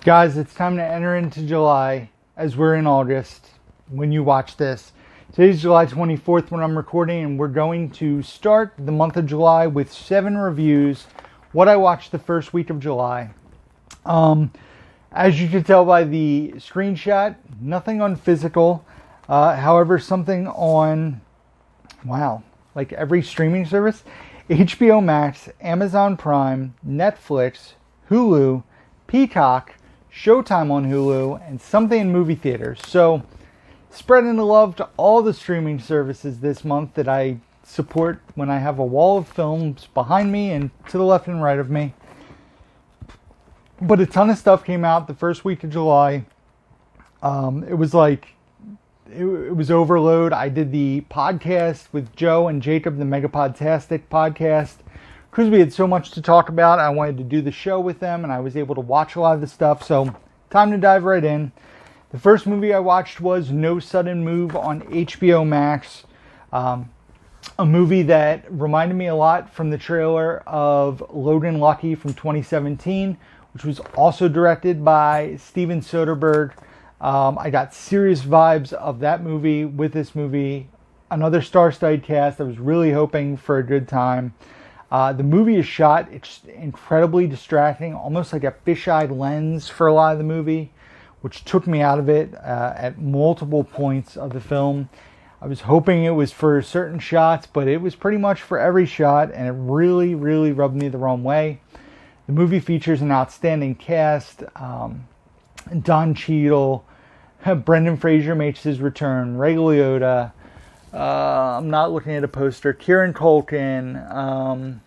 Guys, it's time to enter into July as we're in August when you watch this. Today's July 24th when I'm recording, and we're going to start the month of July with 7 reviews, what I watched the first week of July. As you can tell by the screenshot, nothing on physical. However, something on, like every streaming service, HBO Max, Amazon Prime, Netflix, Hulu, Peacock, Showtime on Hulu, and something in movie theaters. So, spreading the love to all the streaming services this month that I support when I have a wall of films behind me and to the left and right of me. But a ton of stuff came out the first week of July. It was overload. I did the podcast with Joe and Jacob, the Megapodtastic podcast. Because we had so much to talk about, I wanted to do the show with them, and I was able to watch a lot of the stuff. So, time to dive right in. The first movie I watched was No Sudden Move on HBO Max. A movie that reminded me a lot from the trailer of Logan Lucky from 2017, which was also directed by Steven Soderbergh. I got serious vibes of that movie with this movie. Another star-studded cast. I was really hoping for a good time. The movie is shot, it's incredibly distracting, almost like a fisheye lens for a lot of the movie, which took me out of it at multiple points of the film. I was hoping it was for certain shots, but it was pretty much for every shot, and it really, really rubbed me the wrong way. The movie features an outstanding cast. Don Cheadle, Brendan Fraser makes his return, Ray Liotta, I'm not looking at a poster, Kieran Culkin,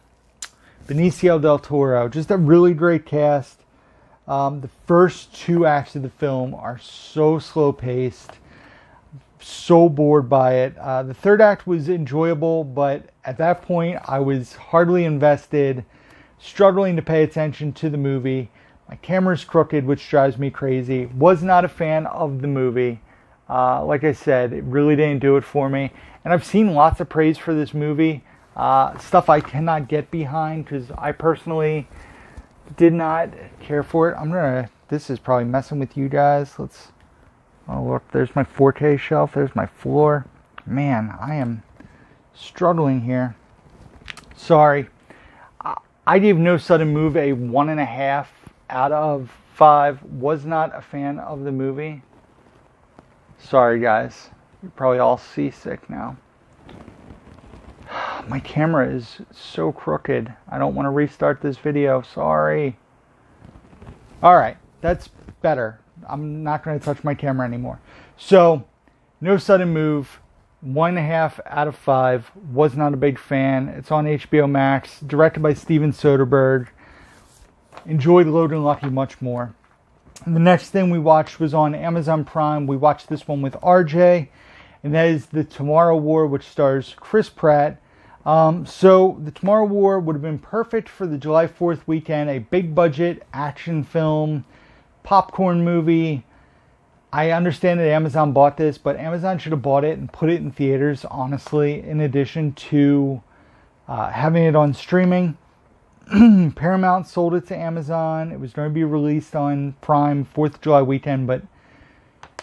Benicio del Toro, just a really great cast. The first 2 acts of the film are so slow-paced, so bored by it. The third act was enjoyable, but at that point I was hardly invested, struggling to pay attention to the movie. My camera's crooked, which drives me crazy. Was not a fan of the movie. Like I said, it really didn't do it for me. And I've seen lots of praise for this movie. Stuff I cannot get behind because I personally did not care for it. This is probably messing with you guys. Oh look, there's my 4K shelf. There's my floor. Man, I am struggling here. Sorry. I gave No Sudden Move a 1.5 out of 5. Was not a fan of the movie. Sorry guys, you're probably all seasick now. My camera is so crooked. I don't want to restart this video, sorry. Alright, that's better. I'm not going to touch my camera anymore. So, No Sudden Move, 1.5 out of 5. Was not a big fan. It's on HBO Max, directed by Steven Soderbergh. Enjoyed Logan Lucky much more. The next thing we watched was on Amazon Prime. We watched this one with RJ, and that is The Tomorrow War, which stars Chris Pratt. So The Tomorrow War would have been perfect for the July 4th weekend, a big budget action film, popcorn movie. I understand that Amazon bought this, but Amazon should have bought it and put it in theaters, honestly, in addition to having it on streaming. Paramount sold it to Amazon. It was going to be released on Prime 4th of July weekend, but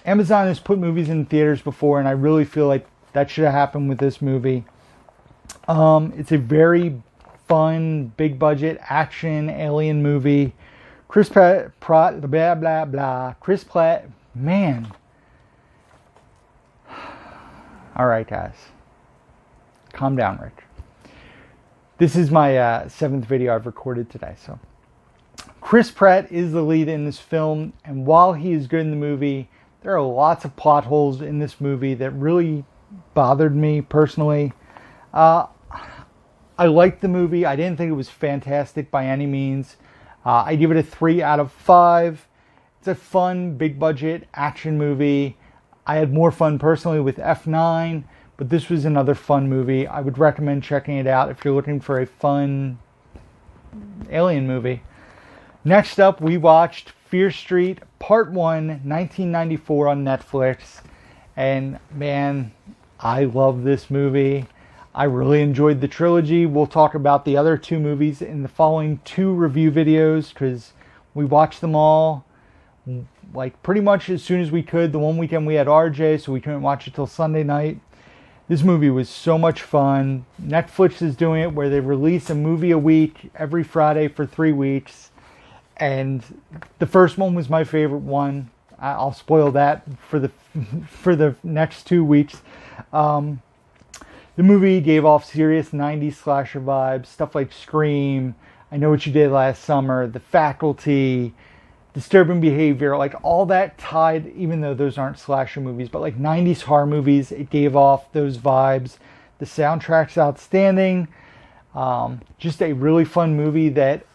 Amazon has put movies in theaters before, and I really feel like that should have happened with this movie. It's a very fun, big budget action alien movie. Chris Pratt, blah blah blah. Chris Pratt, man. All right, guys, calm down, Rich. This is my 7th video I've recorded today. So, Chris Pratt is the lead in this film, and while he is good in the movie, there are lots of plot holes in this movie that really bothered me personally. I liked the movie. I didn't think it was fantastic by any means. I give it a 3 out of 5. It's a fun, big budget action movie. I had more fun personally with F9. But this was another fun movie. I would recommend checking it out if you're looking for a fun alien movie. Next up, we watched Fear Street Part 1, 1994 on Netflix. And man, I love this movie. I really enjoyed the trilogy. We'll talk about the other 2 movies in the following 2 review videos because we watched them all. like pretty much as soon as we could. The one weekend we had RJ, so we couldn't watch it till Sunday night. This movie was so much fun. Netflix is doing it where they release a movie a week every Friday for 3 weeks. And the first one was my favorite one. I'll spoil that for the next 2 weeks. The movie gave off serious 90s slasher vibes, stuff like Scream, I Know What You Did Last Summer, The Faculty, Disturbing Behavior, like all that tied, even though those aren't slasher movies, but like 90s horror movies, it gave off those vibes. The soundtrack's outstanding. Just a really fun movie that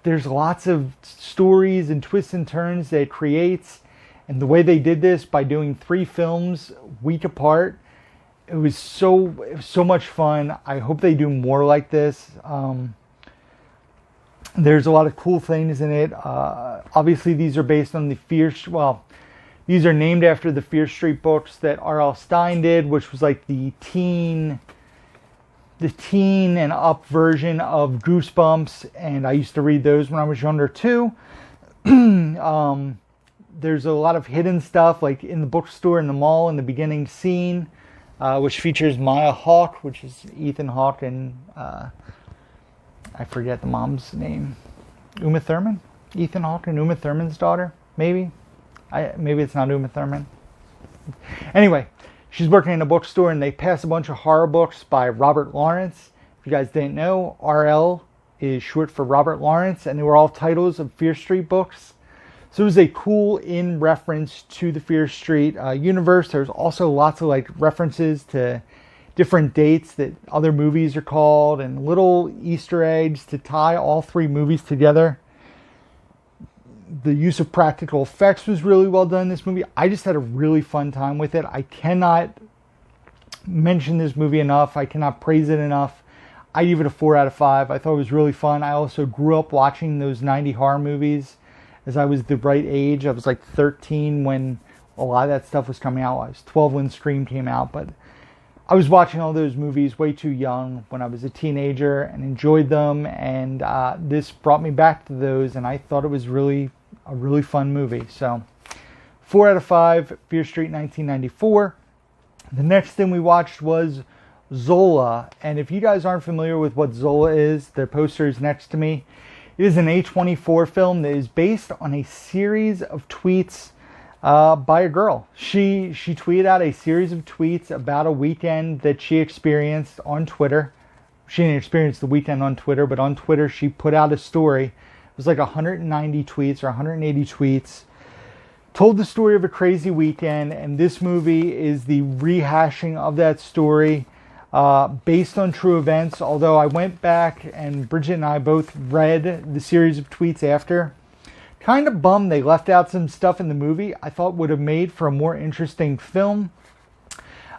there's lots of stories and twists and turns that it creates. And the way they did this by doing 3 films week apart, it was so much fun. I hope they do more like this. There's a lot of cool things in it. Obviously, these are based on these are named after the Fear Street books that R.L. Stine did, which was like the teen and up version of Goosebumps, and I used to read those when I was younger too. There's a lot of hidden stuff, like in the bookstore in the mall in the beginning scene, which features Maya Hawke, which is Ethan Hawke and I forget the mom's name. Uma Thurman? Ethan Hawke and Uma Thurman's daughter? Maybe? Maybe it's not Uma Thurman. Anyway, she's working in a bookstore and they pass a bunch of horror books by Robert Lawrence. If you guys didn't know, RL is short for Robert Lawrence, and they were all titles of Fear Street books. So it was a cool in reference to the Fear Street universe. There's also lots of like references to different dates that other movies are called and little Easter eggs to tie all 3 movies together. The use of practical effects was really well done in this movie. I just had a really fun time with it. I cannot mention this movie enough. I cannot praise it enough. I give it a 4 out of 5. I thought it was really fun. I also grew up watching those 90 horror movies as I was the right age. I was like 13 when a lot of that stuff was coming out. I was 12 when Scream came out, but I was watching all those movies way too young when I was a teenager and enjoyed them, and this brought me back to those, and I thought it was a really fun movie. So 4 out of 5, Fear Street 1994. The next thing we watched was Zola, and if you guys aren't familiar with what Zola is, the poster is next to me. It is an A24 film that is based on a series of tweets by a girl. She tweeted out a series of tweets about a weekend that she experienced on Twitter. She didn't experience the weekend on Twitter, but on Twitter she put out a story. It was like 190 tweets or 180 tweets. Told the story of a crazy weekend, and this movie is the rehashing of that story based on true events. Although I went back and Bridget and I both read the series of tweets after. Kind of bummed they left out some stuff in the movie I thought would have made for a more interesting film.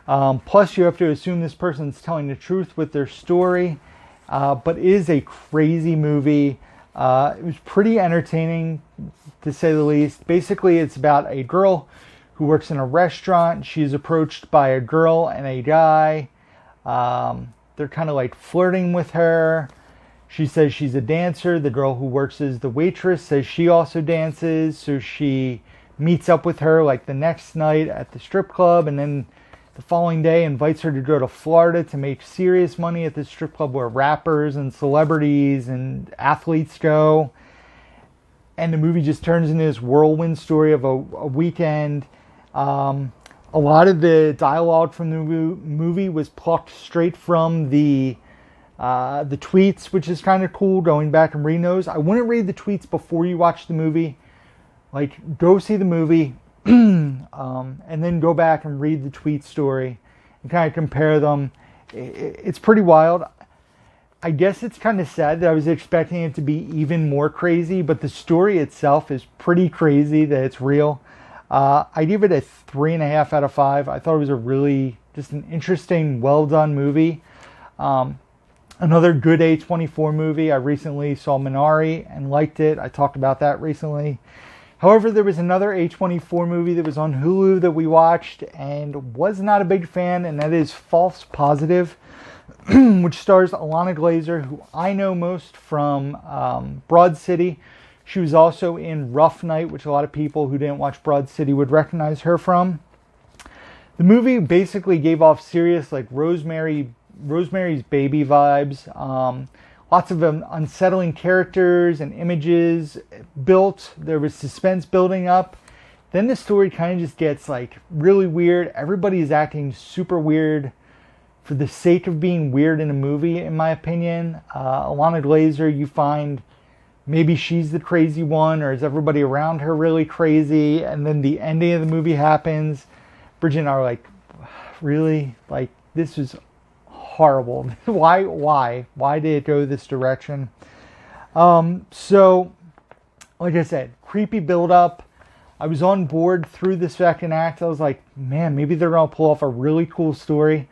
Plus, you have to assume this person's telling the truth with their story. But it is a crazy movie. It was pretty entertaining, to say the least. Basically, it's about a girl who works in a restaurant. She's approached by a girl and a guy. They're kind of like flirting with her. She says she's a dancer. The girl who works as the waitress says she also dances. So she meets up with her like the next night at the strip club. And then the following day invites her to go to Florida to make serious money at the strip club where rappers and celebrities and athletes go. And the movie just turns into this whirlwind story of a weekend. A lot of the dialogue from the movie was plucked straight from the tweets, which is kind of cool, going back and reading those. I wouldn't read the tweets before you watch the movie. Like, go see the movie and then go back and read the tweet story and kind of compare them. It's pretty wild. I guess it's kind of sad that I was expecting it to be even more crazy, but the story itself is pretty crazy that it's real. I give it a 3.5 out of 5. I thought it was a really, just an interesting, well done movie. Another good A24 movie. I recently saw Minari and liked it. I talked about that recently. However, there was another A24 movie that was on Hulu that we watched and was not a big fan, and that is False Positive, which stars Alana Glazer, who I know most from Broad City. She was also in Rough Night, which a lot of people who didn't watch Broad City would recognize her from. The movie basically gave off serious, like Rosemary's Baby vibes. Lots of unsettling characters and images built. There was suspense building up. Then the story kind of just gets like really weird. Everybody is acting super weird for the sake of being weird in a movie, in my opinion. Alana Glazer, you find maybe she's the crazy one, or is everybody around her really crazy? And then the ending of the movie happens. Bridget and I are like, really? Like, this is horrible. Why did it go this direction? So, like I said, creepy build-up. I was on board through the second act. I was like, man, maybe they're going to pull off a really cool story.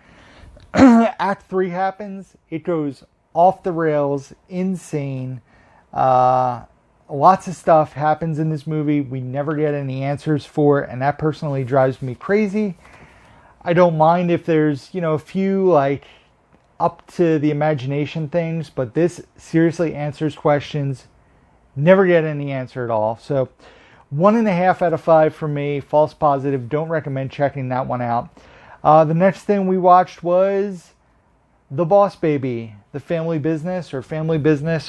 Act 3 happens. It goes off the rails, insane. Lots of stuff happens in this movie we never get any answers for, and that personally drives me crazy. I don't mind if there's, a few like up to the imagination things, but this seriously answers questions. Never get any answer at all. So 1.5 out of 5 for me. False positive. Don't recommend checking that one out. The next thing we watched was The Boss Baby, the Family Business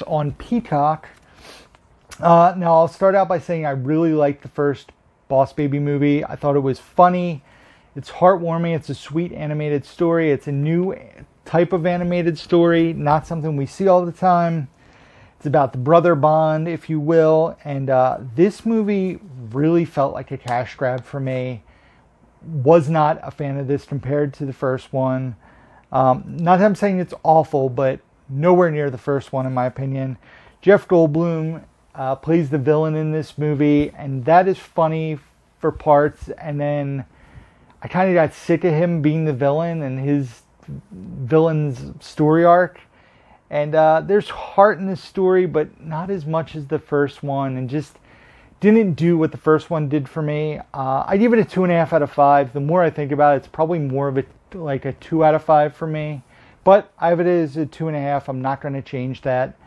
on Peacock. Now I'll start out by saying I really liked the first Boss Baby movie. I thought it was funny. It's heartwarming. It's a sweet animated story. It's a new type of animated story, not something we see all the time. It's about the brother bond, if you will. And this movie really felt like a cash grab for me. Was not a fan of this compared to the first one. Not that I'm saying it's awful, but nowhere near the first one in my opinion. Jeff Goldblum plays the villain in this movie, and that is funny for parts. And then I kind of got sick of him being the villain and his villain's story arc. And there's heart in this story, but not as much as the first one, and just didn't do what the first one did for me. I give it a 2.5 out of 5. The more I think about it, it's probably more of a 2 out of 5 for me. But I have it as a 2.5. I'm not going to change that.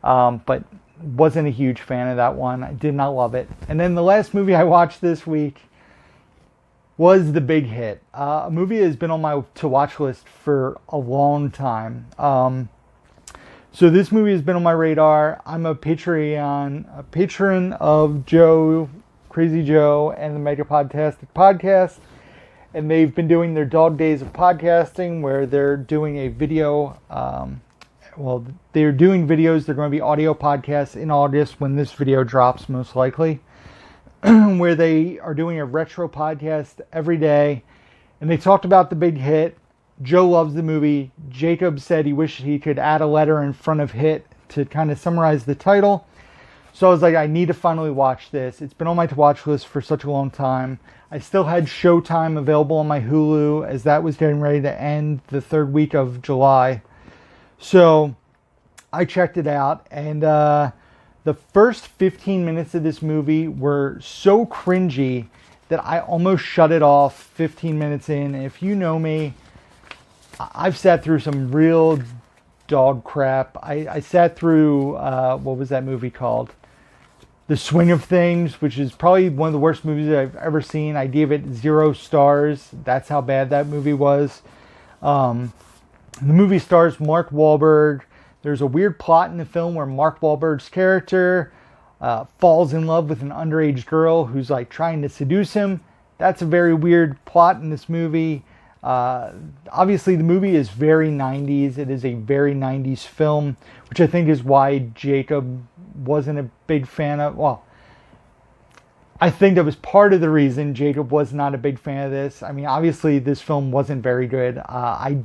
But wasn't a huge fan of that one. I did not love it. And then the last movie I watched this week was The Big Hit. A movie that has been on my to-watch list for a long time. So this movie has been on my radar. I'm a patron of Joe, Crazy Joe, and the Megapodtastic podcast. And they've been doing their Dog Days of Podcasting, where they're doing a video. They're doing videos. They're going to be audio podcasts in August when this video drops, most likely. Where they are doing a retro podcast every day. And they talked about The Big Hit. Joe loves the movie. Jacob said he wished he could add a letter in front of hit to kind of summarize the title. So I was like, I need to finally watch this. It's been on my to-watch list for such a long time. I still had Showtime available on my Hulu as that was getting ready to end the third week of July. So I checked it out, and the first 15 minutes of this movie were so cringy that I almost shut it off 15 minutes in. And if you know me, I've sat through some real dog crap. I sat through, what was that movie called? The Swing of Things, which is probably one of the worst movies that I've ever seen. I gave it 0 stars. That's how bad that movie was. The movie stars Mark Wahlberg. There's a weird plot in the film where Mark Wahlberg's character falls in love with an underage girl who's like trying to seduce him. That's a very weird plot in this movie. Obviously the movie is very 90s. It is a very 90s film, which I think is why Jacob wasn't a big fan of. Well, I think that was part of the reason Jacob was not a big fan of this. I mean, obviously this film wasn't very good. I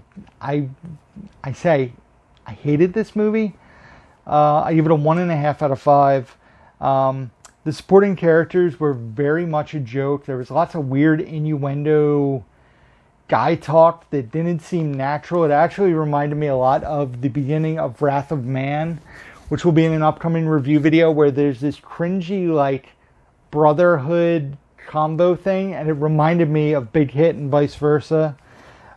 say I hated this movie. I give it a 1.5 out of 5. The supporting characters were very much a joke. There was lots of weird innuendo guy talk that didn't seem natural. It actually reminded me a lot of the beginning of Wrath of Man, which will be in an upcoming review video, where there's this cringy like brotherhood combo thing, and it reminded me of Big Hit and vice versa.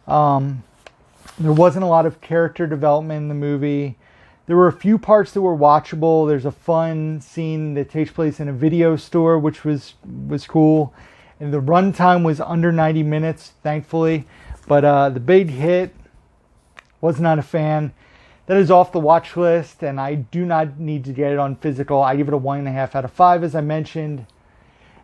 There wasn't a lot of character development in the movie. There were a few parts that were watchable. There's a fun scene that takes place in a video store, which was cool. And the runtime was under 90 minutes, thankfully. But the big hit, was not a fan. That is off the watch list, and I do not need to get it on physical. I give it a 1.5 out of 5, as I mentioned.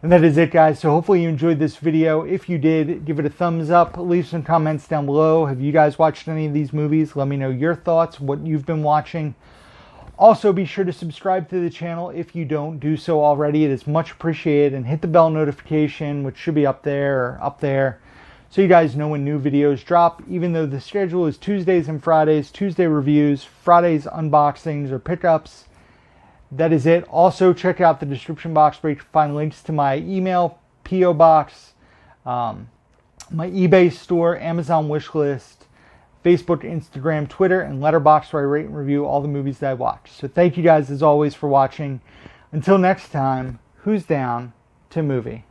And that is it, guys. So hopefully you enjoyed this video. If you did, give it a thumbs up. Leave some comments down below. Have you guys watched any of these movies? Let me know your thoughts, what you've been watching. Also, be sure to subscribe to the channel if you don't do so already. It is much appreciated. And hit the bell notification, which should be up there, so you guys know when new videos drop. Even though the schedule is Tuesdays and Fridays, Tuesday reviews, Fridays unboxings or pickups. That is it. Also, check out the description box where you can find links to my email, P.O. Box, my eBay store, Amazon wishlist, Facebook, Instagram, Twitter, and Letterboxd where I rate and review all the movies that I watch. So thank you guys as always for watching. Until next time, who's down to movie?